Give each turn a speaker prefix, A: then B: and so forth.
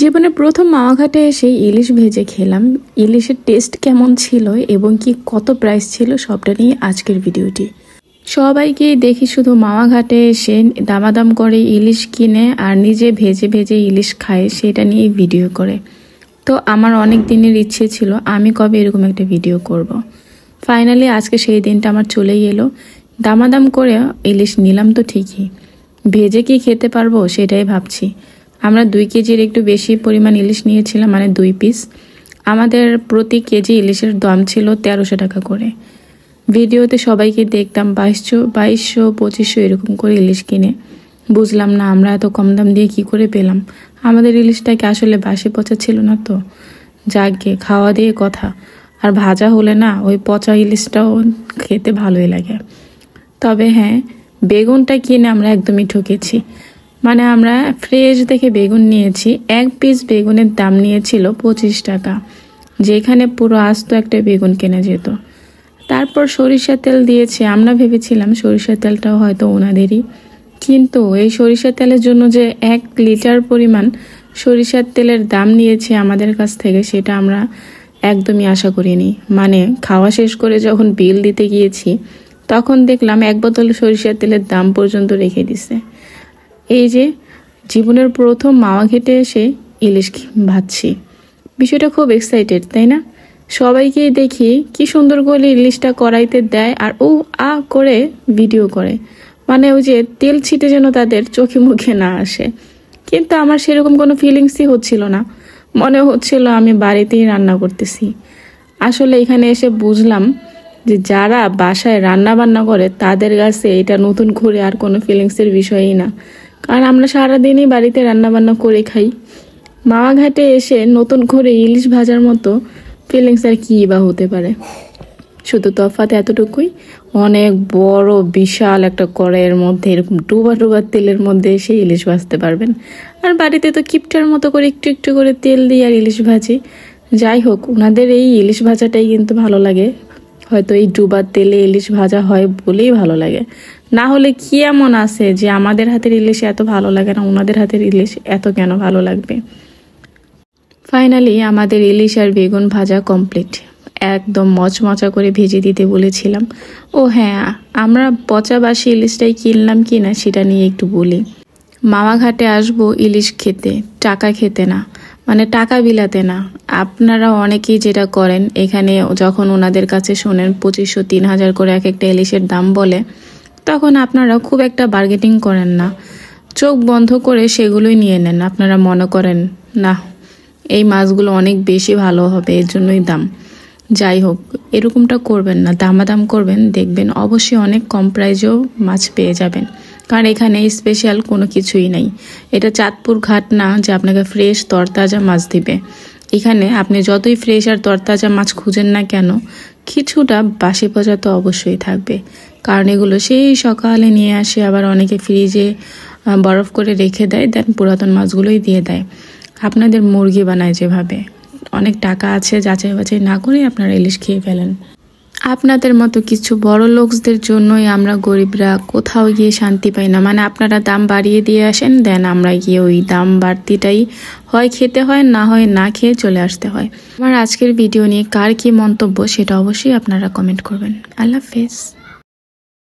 A: জীবনে প্রথম মাওয়াঘাটে এসে ইলিশ ভেজে খেলাম। ইলিশের টেস্ট কেমন ছিল এবং কি কত প্রাইস ছিল সবটা নিয়ে আজকের ভিডিওটি। সবাইকে দেখি শুধু মাওয়াঘাটে এসে দামাদাম করে ইলিশ কিনে আর নিজে ভেজে ভেজে ইলিশ খায়, সেটা নিয়ে ভিডিও করে। তো আমার অনেক দিনের ইচ্ছে ছিল আমি কবে এরকম একটা ভিডিও করব। ফাইনালি আজকে সেই দিনটা আমার চলেই এলো। দামাদাম করে ইলিশ নিলাম তো ঠিকই, ভেজে কি খেতে পারবো সেটাই ভাবছি। আমরা 2 কেজির একটু বেশি পরিমাণ ইলিশ নিয়েছিলাম, মানে 2 পিস। আমাদের প্রতি কেজি ইলিশের দাম ছিল 1300 টাকা করে। ভিডিওতে সবাইকে দেখতাম 2200 2500 এরকম করে ইলিশ কিনে। বুঝলাম না আমরা এত কম দাম দিয়ে কি করে পেলাম। আমাদের ইলিশটাকে আসলে বাসি পচা ছিল না তো, যাকে খাওয়া দিয়ে কথা। আর ভাজা হলে না ওই পচা ইলিশটাও খেতে ভালোই লাগে। তবে হ্যাঁ, বেগুনটা কিনে আমরা একদমই ঠকেছি। মানে আমরা ফ্রেশ দেখে বেগুন নিয়েছি, 1 পিস বেগুনের দাম নিয়েছিল 25 টাকা, যেখানে পুরো আস্ত একটা বেগুন কেনা যেত। তারপর সরিষার তেল দিয়েছে, আমরা ভেবেছিলাম সরিষার তেলটাও হয়তো ওনাদেরই, কিন্তু এই সরিষার তেলের জন্য যে 1 লিটার পরিমাণ সরিষার তেলের দাম নিয়েছে আমাদের কাছ থেকে, সেটা আমরা একদমই আশা করিনি। মানে খাওয়া শেষ করে যখন বিল দিতে গিয়েছি তখন দেখলাম 1 বোতল সরিষার তেলের দাম পর্যন্ত রেখে দিছে। এই যে জীবনের প্রথম মাওয়াঘাটে এসে ইলিশ ভাজছি, বিষয়টা খুব এক্সাইটেড, তাই না? সবাইকেই দেখি কি সুন্দর করে ইলিশটা কড়াইতে দেয় আর ও আ করে ভিডিও করে, মানে ওই যে তেল ছিটে যেন তাদের চোখে মুখে না আসে। কিন্তু আমার সেরকম কোনো ফিলিংসই হচ্ছিল না, মনে হচ্ছিল আমি বাড়িতেই রান্না করতেছি। আসলে এখানে এসে বুঝলাম যে যারা বাসায় রান্না বান্না করে তাদের কাছে এটা নতুন করে আর কোনো ফিলিংসের বিষয়ই না, কারণ আমরা সারাদিনই বাড়িতে রান্না বান্না করে খাই। মাওয়াঘাটে এসে নতুন করে ইলিশ ভাজার মতো ফিলিংস আর কি বা হতে পারে। শুধু তফাৎ এতটুকুই, অনেক বড় বিশাল একটা কড়াইয়ের মধ্যে এরকম ডুবা ডুবা তেলের মধ্যে এসে ইলিশ ভাজতে পারবেন। আর বাড়িতে তো কিপটার মতো করে একটু একটু করে তেল দিয়ে আর ইলিশ ভাজি। যাই হোক, ওনাদের এই ইলিশ ভাজাটাই কিন্তু ভালো লাগে। হয়তো এই ডুবা তেলে ইলিশ ভাজা হয় বলেই ভালো লাগে, না হলে কি এমন আছে যে আমাদের হাতের ইলিশ এত ভালো লাগে না, ওনাদের হাতের ইলিশ এত কেন ভালো লাগবে। ফাইনালি আমাদের ইলিশ আর বেগুন ভাজা কমপ্লিট। একদম মচমচা করে ভেজে দিতে বলেছিলাম। ও হ্যাঁ, আমরা পচা বাসি ইলিশটাই কিনলাম কিনা সেটা নিয়ে একটু বলি। মাওয়াঘাটে আসবো ইলিশ খেতে, টাকা খেতে না, মানে টাকা বিলাতে না। আপনারা অনেকেই যেটা করেন, এখানে যখন ওনাদের কাছে শোনেন 2500 3000 করে এক একটা ইলিশের দাম বলে, তখন আপনারা খুব একটা বার্গেটিং করেন না, চোখ বন্ধ করে সেগুলোই নিয়ে নেন। আপনারা মনে করেন না এই মাছগুলো অনেক বেশি ভালো হবে, এর জন্যই দাম। যাই হোক, এরকমটা করবেন না, দামাদাম করবেন, দেখবেন অবশ্যই অনেক কম প্রাইজেও মাছ পেয়ে যাবেন। কারণ এখানে স্পেশাল কোনো কিছুই নাই। এটা চাঁদপুর ঘাট না যে আপনাকে ফ্রেশ তরতাজা মাছ দিবে। এখানে আপনি যতই ফ্রেশ আর তরতাজা মাছ খুঁজেন না কেন, কিছুটা বাসি পচা তো অবশ্যই থাকবে। কারণ এগুলো সেই সকালে নিয়ে আসে, আবার অনেকে ফ্রিজে বরফ করে রেখে দেয়, দেন পুরাতন মাছগুলোই দিয়ে দেয়। আপনাদের মুরগি বানায় যেভাবে, অনেক টাকা আছে, যাচাই বাছাই না করে আপনারা ইলিশ খেয়ে ফেলেন। আপনাদের মতো কিছু বড় লোকদের জন্যই আমরা গরিবরা কোথাও গিয়ে শান্তি পাই না। মানে আপনারা দাম বাড়িয়ে দিয়ে আসেন, দেন আমরা গিয়ে ওই দাম বাড়তিটাই হয় খেতে হয়, না হয় না খেয়ে চলে আসতে হয়। আমার আজকের ভিডিও নিয়ে কার কি মন্তব্য সেটা অবশ্যই আপনারা কমেন্ট করবেন। আল্লাহ হাফেজ।